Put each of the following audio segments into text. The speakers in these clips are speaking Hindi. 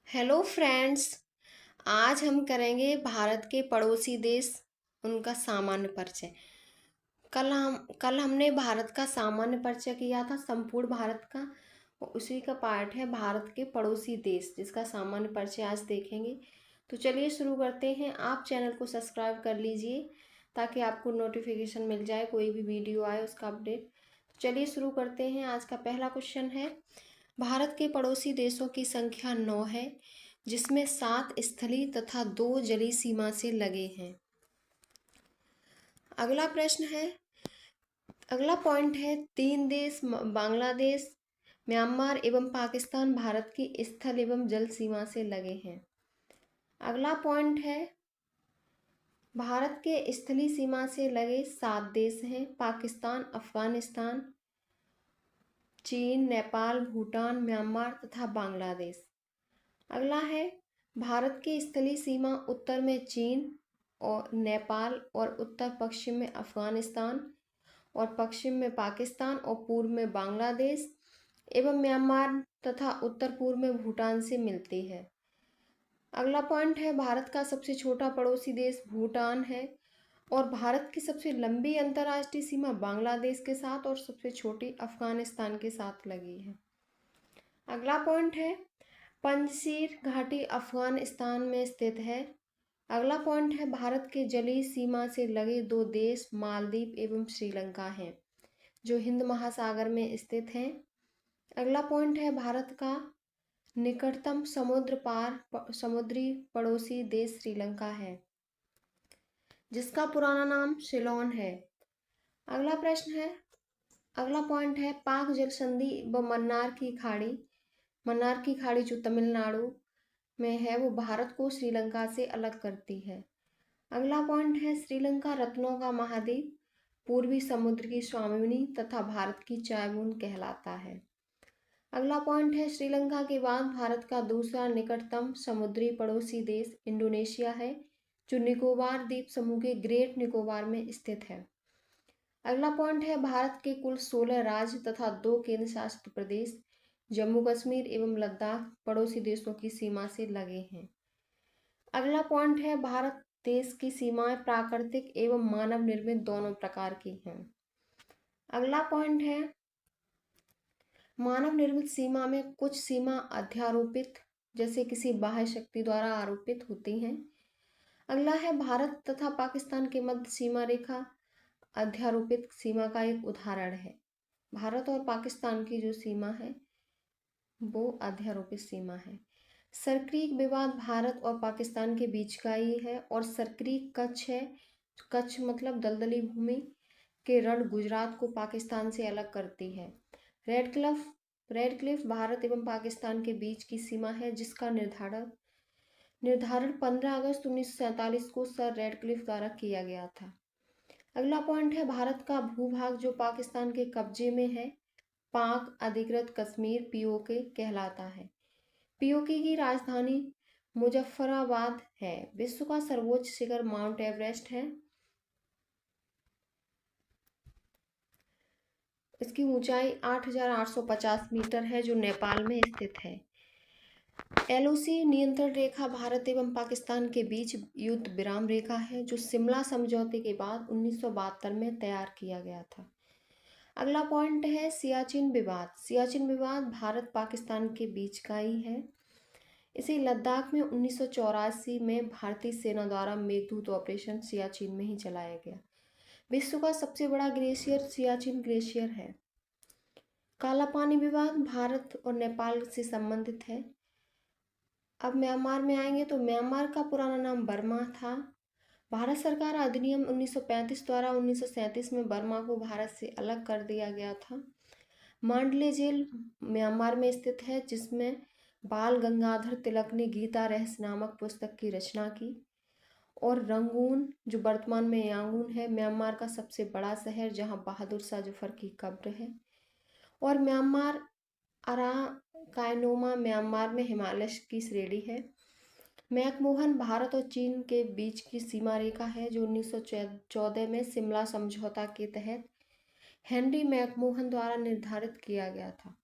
Hello friends. आज हम करेंगे भारत के पड़ोसी देश उनका सामान्य परिचय। कल हमने भारत का सामान्य परिचय किया था, संपूर्ण भारत का। उसी का पार्ट है भारत के पड़ोसी देश, जिसका सामान्य परिचय आज देखेंगे। तो चलिए शुरू करते हैं। आप चैनल को सब्सक्राइब कर लीजिए ताकि आपको नोटिफिकेशन मिल जाए, कोई भी वीडियो आए उसका अपडेट। तो चलिए शुरू करते हैं। आज का पहला क्वेश्चन है, भारत के पड़ोसी देशों की संख्या 9 है, जिसमें 7 स्थलीय तथा 2 जलीय सीमा से लगे हैं। अगला प्रश्न है, अगला पॉइंट है, 3 देश बांग्लादेश, म्यांमार एवं पाकिस्तान भारत की स्थल एवं जल सीमा से लगे हैं। अगला पॉइंट है, भारत के स्थलीय सीमा से लगे 7 देश हैं, पाकिस्तान, अफगानिस्तान, चीन, नेपाल, भूटान, म्यांमार तथा बांग्लादेश। अगला है, भारत की स्थलीय सीमा उत्तर में चीन और नेपाल और उत्तर पश्चिम में अफगानिस्तान और पश्चिम में पाकिस्तान और पूर्व में बांग्लादेश एवं म्यांमार तथा उत्तर पूर्व में भूटान से मिलती है। अगला पॉइंट है, भारत का सबसे छोटा पड़ोसी देश भूटान है और भारत की सबसे लंबी अंतर्राष्ट्रीय सीमा बांग्लादेश के साथ और सबसे छोटी अफगानिस्तान के साथ लगी है। अगला पॉइंट है, पंजशीर घाटी अफगानिस्तान में स्थित है। अगला पॉइंट है, भारत के जलीय सीमा से लगे 2 देश मालदीव एवं श्रीलंका हैं, जो हिंद महासागर में स्थित हैं। अगला पॉइंट है, भारत का निकटतम समुद्र पार समुद्री पड़ोसी देश श्रीलंका है, जिसका पुराना नाम सिलोन है। अगला प्रश्न है, अगला पॉइंट है, पाक जल संधि व मन्नार की खाड़ी जो तमिलनाडु में है, वो भारत को श्रीलंका से अलग करती है। अगला पॉइंट है, श्रीलंका रत्नों का महाद्वीप, पूर्वी समुद्र की स्वामिनी तथा भारत की चाय बूंद कहलाता है। अगला पॉइंट है, श्रीलंका के बाद भारत का दूसरा निकटतम समुद्री पड़ोसी देश इंडोनेशिया है, जो निकोबार द्वीप समूह के ग्रेट निकोबार में स्थित है। अगला पॉइंट है, भारत के कुल 16 राज्य तथा 2 केंद्र शासित प्रदेश जम्मू कश्मीर एवं लद्दाख पड़ोसी देशों की सीमा से लगे हैं। अगला पॉइंट है, भारत देश की सीमाएं प्राकृतिक एवं मानव निर्मित दोनों प्रकार की हैं। अगला पॉइंट है, मानव निर्मित सीमा में कुछ सीमा अध्यारोपित, जैसे किसी बाह्य शक्ति द्वारा आरोपित होती हैं। अगला है, भारत तथा पाकिस्तान के मध्य सीमा रेखा अध्यारोपित सीमा का एक उदाहरण है। भारत और पाकिस्तान की जो सीमा है वो अध्यारोपित सीमा है। सरक्रीक विवाद भारत और पाकिस्तान के बीच का ही है और सरक्रीक कच्छ है। कच्छ मतलब दलदली भूमि के रण गुजरात को पाकिस्तान से अलग करती है। रेड क्लिफ भारत एवं पाकिस्तान के बीच की सीमा है, जिसका निर्धारण 15 अगस्त 1947 को सर रेडक्लिफ द्वारा किया गया था। अगला पॉइंट है, भारत का भूभाग जो पाकिस्तान के कब्जे में है, पाक अधिकृत कश्मीर पीओके कहलाता है। पीओके की राजधानी मुजफ्फराबाद है। विश्व का सर्वोच्च शिखर माउंट एवरेस्ट है। इसकी ऊंचाई 8,850 मीटर है, जो नेपाल में स्थित है। एलओसी नियंत्रण रेखा भारत एवं पाकिस्तान के बीच युद्ध विराम रेखा है, जो शिमला समझौते के बाद 1972 में तैयार किया गया था। अगला पॉइंट है, सियाचिन विवाद। सियाचिन विवाद भारत पाकिस्तान के बीच का ही है। इसे लद्दाख में 1984 में भारतीय सेना द्वारा मेघदूत ऑपरेशन सियाचिन में ही चलाया गया। विश्व का सबसे बड़ा ग्लेशियर सियाचिन ग्लेशियर है। काला पानी विवाद भारत और नेपाल से संबंधित है। अब म्यांमार में आएंगे तो म्यांमार का पुराना नाम बर्मा था। भारत सरकार अधिनियम 1935 द्वारा 1937 में बर्मा को भारत से अलग कर दिया गया था। मांडले जेल म्यांमार में स्थित है, जिसमें बाल गंगाधर तिलक ने गीता रहस्य नामक पुस्तक की रचना की। और रंगून जो वर्तमान में यांगून है, म्यांमार का सबसे बड़ा शहर, जहां बहादुर शाह जफर की कब्र है। और म्यांमार अराकानोमा म्यांमार में हिमालय की श्रेणी है। मैकमोहन भारत और चीन के बीच की सीमा रेखा है, जो 1914 में शिमला समझौता के तहत हेनरी मैकमोहन द्वारा निर्धारित किया गया था।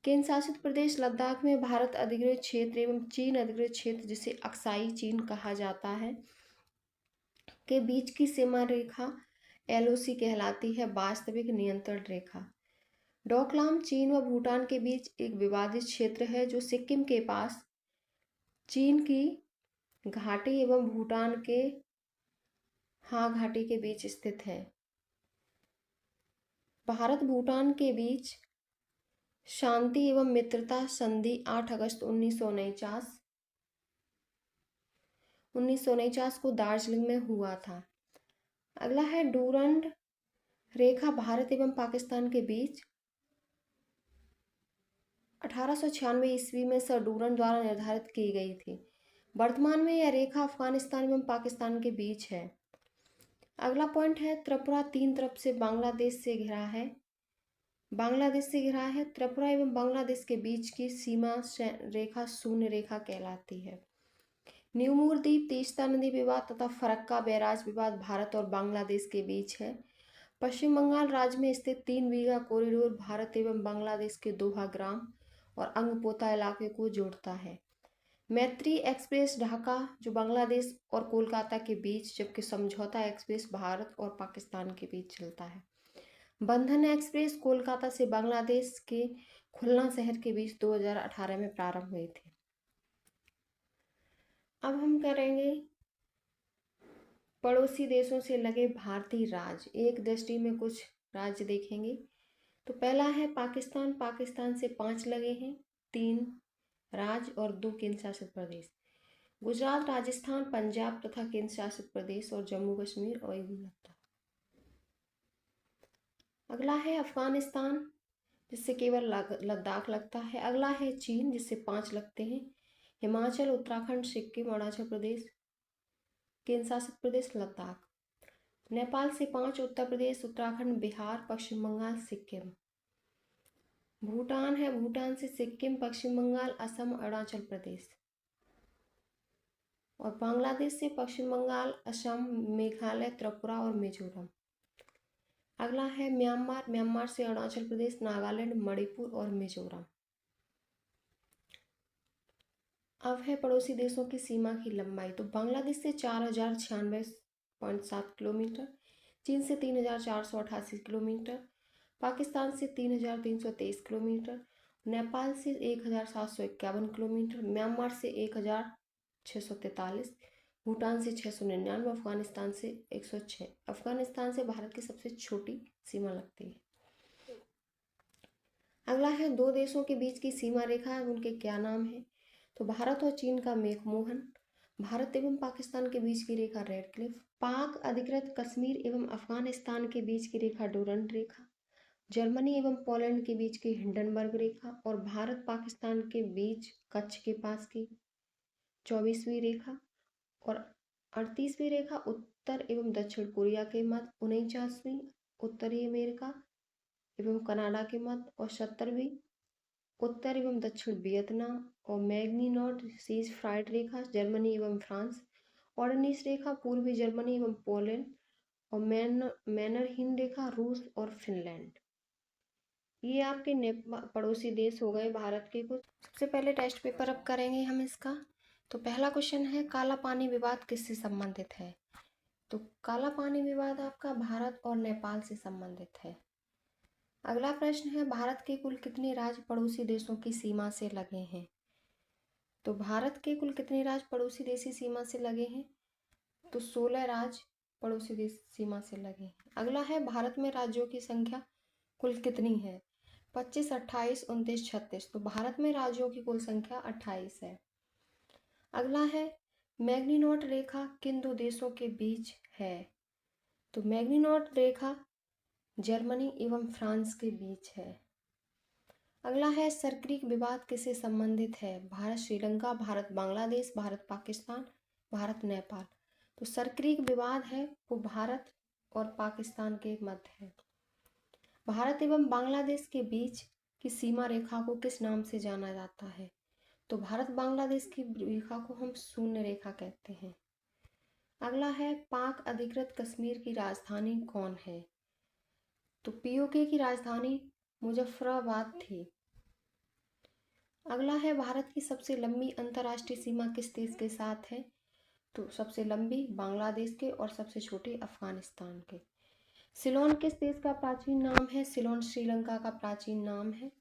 केंद्र शासित प्रदेश लद्दाख में भारत अधिकृत क्षेत्र एवं चीन अधिकृत क्षेत्र, जिसे अक्साई चीन कहा जाता है, के बीच की सीमा रेखा LOC कहलाती है, वास्तविक नियंत्रण रेखा। डोकलाम चीन व भूटान के बीच एक विवादित क्षेत्र है जो सिक्किम के पास चीन की घाटी एवं भूटान के हा घाटी के बीच स्थित है। भारत भूटान के बीच शांति एवं मित्रता संधि 8 अगस्त 1949 को दार्जिलिंग में हुआ था। अगला है डूरंड रेखा भारत एवं पाकिस्तान के बीच 1896 ईस्वी में सर डूरंड द्वारा निर्धारित की गई थी। वर्तमान में यह रेखा अफगानिस्तान एवं पाकिस्तान के बीच है। अगला पॉइंट है त्रिपुरा 3 तरफ से बांग्लादेश से घिरा है। त्रिपुरा एवं बांग्लादेश के बीच की सीमा रेखा शून्य रेखा कहलाती है। न्यूमूर द्वीप, तीस्ता नदी विवाद तथा फरक्का बैराज विवाद भारत और बांग्लादेश के बीच है। पश्चिम बंगाल राज्य में स्थित 3 बीघा कॉरिडोर भारत एवं बांग्लादेश के दोहा ग्राम और अंगपोता इलाके को जोड़ता है। मैत्री एक्सप्रेस ढाका जो बांग्लादेश और कोलकाता के बीच, जबकि समझौता एक्सप्रेस भारत और पाकिस्तान के बीच चलता है। बंधन एक्सप्रेस कोलकाता से बांग्लादेश के खुलना शहर के बीच 2018 में प्रारंभ हुई थी। अब हम करेंगे पड़ोसी देशों से लगे भारतीय राज्य, एक दृष्टि में कुछ राज्य देखेंगे। तो पहला है पाकिस्तान। पाकिस्तान से 5 लगे हैं, 3 राज्य और 2 केंद्र शासित प्रदेश। गुजरात, राजस्थान, पंजाब तथा केंद्र शासित प्रदेश और जम्मू कश्मीर और लद्दाख। अगला है अफगानिस्तान, जिससे केवल लद्दाख लगता है। अगला है चीन, जिससे 5 लगते हैं, हिमाचल, उत्तराखंड, सिक्किम, अरुणाचल प्रदेश, केंद्र शासित प्रदेश लद्दाख। नेपाल से 5, उत्तर प्रदेश, उत्तराखंड, बिहार, पश्चिम बंगाल, सिक्किम। भूटान है, भूटान से सिक्किम, पश्चिम बंगाल, असम, अरुणाचल प्रदेश। और बांग्लादेश से पश्चिम बंगाल, असम, मेघालय, त्रिपुरा और मिजोरम। अगला है म्यांमार। म्यांमार से अरुणाचल प्रदेश, नागालैंड, मणिपुर और मिजोरम। अब है पड़ोसी देशों की सीमा की लंबाई। तो बांग्लादेश से 4096.7 किलोमीटर, चीन से 3488 किलोमीटर, पाकिस्तान से 3323 किलोमीटर, नेपाल से 1751 किलोमीटर, म्यांमार से 1643, भूटान से 699, अफगानिस्तान से 106। अफगानिस्तान से भारत की सबसे छोटी सीमा लगती है। अगला है 2 देशों के बीच की सीमा रेखा, उनके क्या नाम है। तो भारत और चीन का मैकमोहन, भारत एवं पाकिस्तान के बीच की रेखा रेड क्लिफ, पाक अधिकृत कश्मीर एवं अफगानिस्तान के बीच की रेखा डूरंड रेखा, जर्मनी एवं पोलैंड के बीच की हिंडनबर्ग रेखा और भारत पाकिस्तान के बीच कच्छ के पास की 24वीं रेखा और 38वीं रेखा उत्तर एवं दक्षिण कोरिया के मध्य, 49वीं उत्तरी अमेरिका एवं कनाडा के मध्य और 70वीं उत्तर एवं दक्षिण वियतनाम और मैग्नीनॉट सीज फ्राइड रेखा जर्मनी एवं फ्रांस, 19 रेखा पूर्वी जर्मनी एवं पोलैंड और मैनरहिन रेखा रूस और फिनलैंड। ये आपके पड़ोसी देश हो गए भारत के कुछ। सबसे पहले टेस्ट पेपर अब करेंगे हम इसका। तो पहला क्वेश्चन है काला पानी विवाद किससे संबंधित है। तो काला पानी विवाद आपका भारत और नेपाल से संबंधित है। अगला प्रश्न है भारत के कुल कितने राज्य पड़ोसी देशों की सीमा से लगे हैं। तो भारत के कुल कितने राज्य पड़ोसी देशी सीमा से लगे हैं। तो 16 राज्य पड़ोसी देश सीमा से लगे हैं। अगला है भारत में राज्यों की संख्या कुल कितनी है। 25, 28, 29, 36। तो भारत में राज्यों की कुल संख्या 28 है। अगला है मैग्नीनॉट रेखा किन 2 देशों के बीच है। तो मैग्नीनॉट रेखा जर्मनी एवं फ्रांस के बीच है। अगला है सरक्रीक विवाद किससे संबंधित है। भारत श्रीलंका, भारत बांग्लादेश, भारत पाकिस्तान, भारत नेपाल। तो सरक्रीक विवाद है वो भारत और पाकिस्तान के मध्य है। भारत एवं बांग्लादेश के बीच की सीमा रेखा को किस नाम से जाना जाता है। तो भारत बांग्लादेश की रेखा को हम शून्य रेखा कहते हैं। अगला है पाक अधिकृत कश्मीर की राजधानी कौन है। तो POK की राजधानी मुजफ्फराबाद थी। अगला है भारत की सबसे लंबी अंतर्राष्ट्रीय सीमा किस देश के साथ है? तो सबसे लंबी बांग्लादेश के और सबसे छोटी अफगानिस्तान के। सिलोन किस देश का प्राचीन नाम है? सिलोन श्रीलंका का प्राचीन नाम है।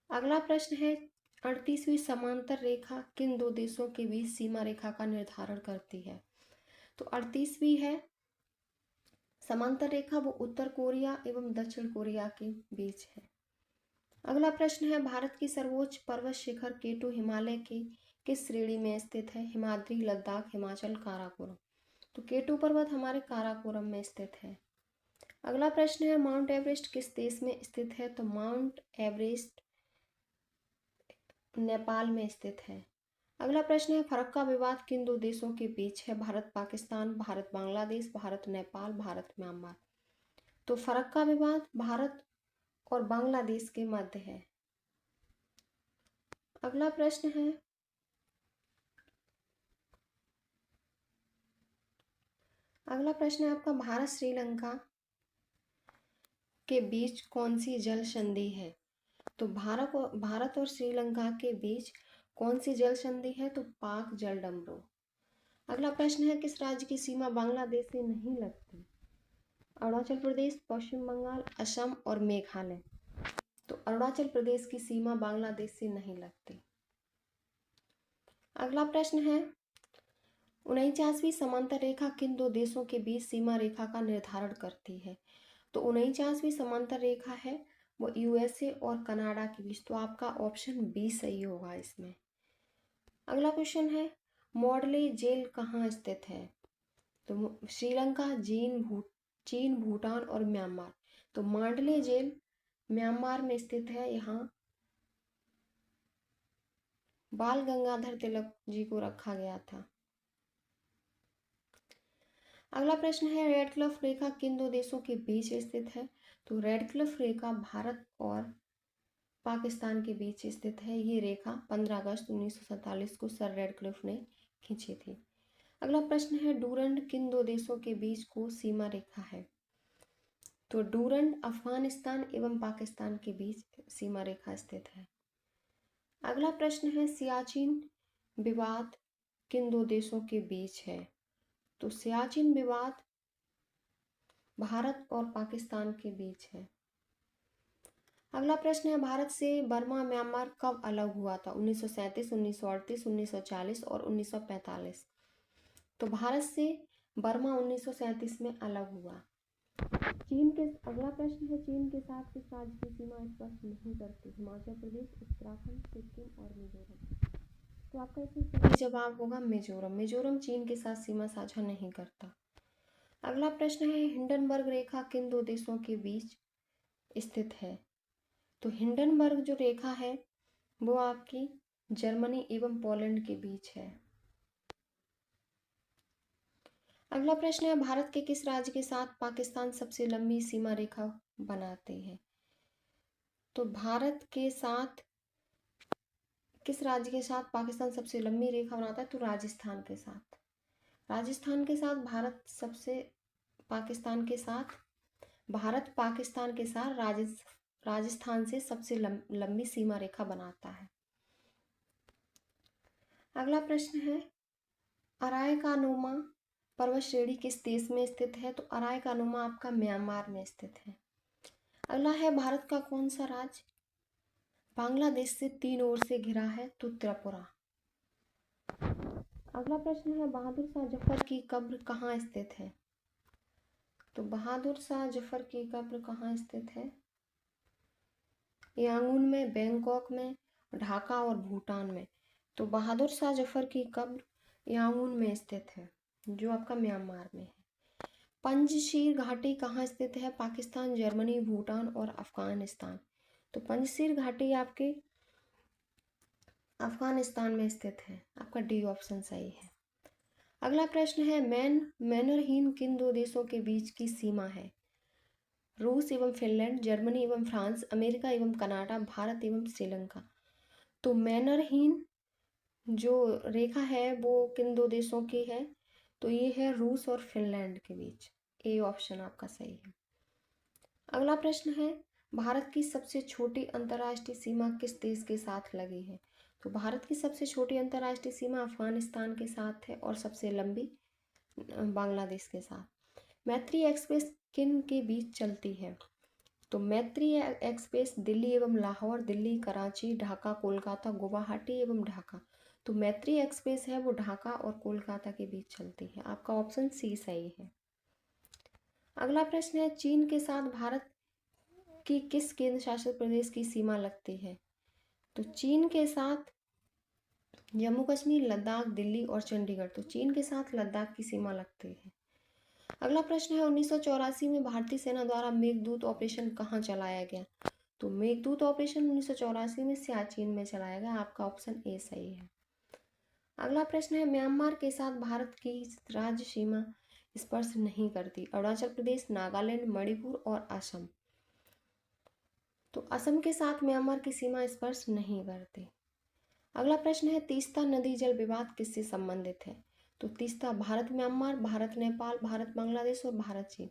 अगला प्रश्न है 38वीं समांतर रेखा किन दो देशों के बीच सीमा रेखा का निर्धारण करती है? तो 38वीं है समांतर रेखा, वो उत्तर कोरिया एवं दक्षिण कोरिया के बीच है। अगला प्रश्न है भारत की सर्वोच्च पर्वत शिखर केटू हिमालय की किस श्रेणी में स्थित है? हिमाद्री, लद्दाख, हिमाचल, काराकोरम। तो केटू पर्वत हमारे काराकोरम में स्थित है। अगला प्रश्न है माउंट एवरेस्ट किस देश में स्थित है? तो माउंट एवरेस्ट नेपाल में स्थित है। अगला प्रश्न है फरक्का विवाद किन दो देशों के बीच है? भारत पाकिस्तान, भारत बांग्लादेश, भारत नेपाल, भारत म्यांमार। तो फरक्का विवाद भारत और बांग्लादेश के मध्य है। अगला प्रश्न है आपका भारत श्रीलंका के बीच कौन सी जल संधि है? तो भारत और श्रीलंका के बीच कौन सी जल संधि है? तो पाक जल डंबरो। अगला प्रश्न है किस राज्य की सीमा बांग्लादेश से नहीं लगती? अरुणाचल प्रदेश, पश्चिम बंगाल, असम और मेघालय। तो अरुणाचल प्रदेश की सीमा बांग्लादेश से नहीं लगती। अगला प्रश्न है 49वीं समांतर रेखा किन दो देशों के बीच सीमा रेखा का निर्धारण करती है? तो 49वीं समांतर रेखा है वो यूएसए और कनाडा के बीच। तो आपका ऑप्शन बी सही होगा इसमें। अगला क्वेश्चन है मॉडले जेल कहाँ स्थित है? तो श्रीलंका, चीन, भूटान और म्यांमार। तो मांडले जेल म्यांमार में स्थित है। यहाँ बाल गंगाधर तिलक जी को रखा गया था। अगला प्रश्न है रेड क्लिफ रेखा किन दो देशों के बीच स्थित है? तो रेड क्लिफ रेखा भारत और पाकिस्तान के बीच स्थित है। ये रेखा 15 अगस्त 1947 को सर रेड क्लिफ ने खींची थी। अगला प्रश्न है डूरंड किन दो देशों के बीच को सीमा रेखा है? तो डूरंड अफगानिस्तान एवं पाकिस्तान के बीच सीमा रेखा स्थित है। अगला प्रश्न है सियाचिन विवाद किन दो देशों के बीच है? तो सियाचिन विवाद भारत और पाकिस्तान के बीच है। अगला प्रश्न है भारत से बर्मा म्यांमार कब अलग हुआ था? 1937, 1938, 1940 और 1945। तो भारत से बर्मा 1937 में अलग हुआ। अगला प्रश्न है चीन के साथ किस राज्य की सीमा स्पष्ट नहीं करती? हिमाचल प्रदेश, उत्तराखंड, सिक्किम और मिजोरम। तो आपका इसमें सही जवाब होगा मिजोरम। मिजोरम चीन के साथ सीमा साझा नहीं करता। अगला प्रश्न है हिंडनबर्ग रेखा किन दो देशों के बीच स्थित है? तो हिंडनबर्ग जो रेखा है वो आपकी जर्मनी एवं पोलैंड के बीच है। अगला प्रश्न है भारत के किस राज्य के साथ पाकिस्तान सबसे लंबी सीमा रेखा बनाते हैं? तो भारत के साथ किस राज्य के साथ पाकिस्तान सबसे लंबी रेखा बनाता है? तो राजस्थान के साथ। राजस्थान के साथ भारत पाकिस्तान के साथ राजस्थान से सबसे लंबी सीमा रेखा बनाता है। अगला प्रश्न है अराकानोमा पर्वत श्रेणी किस देश में स्थित है? तो अराकानोमा आपका म्यांमार में स्थित है। अगला है भारत का कौन सा राज्य बांग्लादेश से 3 ओर से घिरा है? तो त्रिपुरा। अगला प्रश्न है बहादुर शाह जफर की कब्र कहाँ स्थित है? तो बहादुर शाह जफर की कब्र कहाँ स्थित है? यांगून में, बैंकॉक में, ढाका और भूटान में। तो बहादुर शाह जफर की कब्र यांगून में स्थित है जो आपका म्यांमार में है। पंजशीर घाटी कहाँ स्थित है? पाकिस्तान, जर्मनी, भूटान और अफगानिस्तान। तो पंजशीर घाटी आपके अफगानिस्तान में स्थित है। आपका डी ऑप्शन सही है। अगला प्रश्न है मैनरहीन किन दो देशों के बीच की सीमा है? रूस एवं फिनलैंड, जर्मनी एवं फ्रांस, अमेरिका एवं कनाडा, भारत एवं श्रीलंका। तो मैनरहीन जो रेखा है वो किन दो देशों की है? तो ये है रूस और फिनलैंड के बीच। ए ऑप्शन आपका सही है। अगला प्रश्न है भारत की सबसे छोटी अंतर्राष्ट्रीय सीमा किस देश के साथ लगी है? तो भारत की सबसे छोटी अंतर्राष्ट्रीय सीमा अफगानिस्तान के साथ है और सबसे लंबी बांग्लादेश के साथ। मैत्री एक्सप्रेस किन के बीच चलती है? तो मैत्री एक्सप्रेस दिल्ली एवं लाहौर, दिल्ली, कराची, ढाका, कोलकाता, गुवाहाटी एवं ढाका। तो मैत्री एक्सप्रेस है वो ढाका और कोलकाता के बीच चलती है। आपका ऑप्शन सी सही है। अगला प्रश्न है, चीन के साथ भारत की किस केंद्र शासित प्रदेश की सीमा लगती है? तो चीन के साथ जम्मू कश्मीर, लद्दाख, दिल्ली और चंडीगढ़। तो चीन के साथ लद्दाख की सीमा लगती है। अगला प्रश्न है, 1984 में भारतीय सेना द्वारा मेघदूत ऑपरेशन कहाँ चलाया गया? तो मेघदूत ऑपरेशन 1984 में सियाचिन में चलाया गया। आपका ऑप्शन ए सही है। अगला प्रश्न है, म्यांमार के साथ भारत की राज्य सीमा स्पर्श नहीं करती? अरुणाचल प्रदेश, नागालैंड, मणिपुर और असम। तो असम के साथ म्यांमार की सीमा स्पर्श नहीं करती। अगला प्रश्न है, तीस्ता नदी जल विवाद किससे संबंधित है? तो तीस्ता भारत म्यांमार, भारत नेपाल, भारत बांग्लादेश और भारत चीन।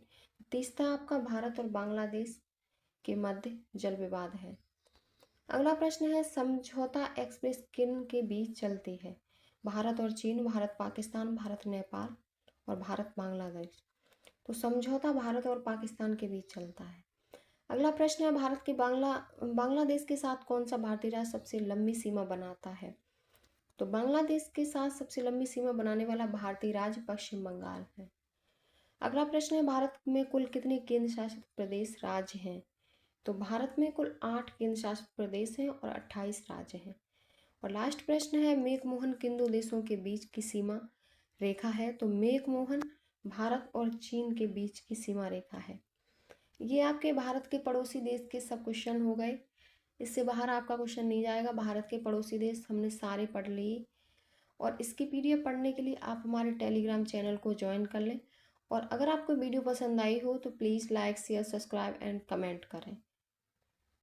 तीस्ता आपका भारत और बांग्लादेश के मध्य जल विवाद है। अगला प्रश्न है, समझौता एक्सप्रेस किन के बीच चलती है? भारत और चीन, भारत पाकिस्तान, भारत नेपाल और भारत बांग्लादेश। तो समझौता भारत और पाकिस्तान के बीच चलता है। अगला प्रश्न है, भारत के बांग्लादेश के साथ कौन सा भारतीय राज्य सबसे लंबी सीमा बनाता है? तो बांग्लादेश के साथ सबसे लंबी सीमा बनाने वाला भारतीय राज्य पश्चिम बंगाल है। अगला प्रश्न है, भारत में कुल कितने केंद्र शासित प्रदेश राज्य हैं? तो भारत में कुल 8 केंद्र शासित प्रदेश हैं और 28 राज्य हैं। और लास्ट प्रश्न है, मेकमोहन किन दो देशों के बीच की सीमा रेखा है? तो मेकमोहन भारत और चीन के बीच की सीमा रेखा है। ये आपके भारत के पड़ोसी देश के सब क्वेश्चन हो गए। इससे बाहर आपका क्वेश्चन नहीं जाएगा। भारत के पड़ोसी देश हमने सारे पढ़ लिए और इसकी पीडीएफ पढ़ने के लिए आप हमारे टेलीग्राम चैनल को ज्वाइन कर लें। और अगर आपको वीडियो पसंद आई हो तो please like, share, subscribe and comment करें।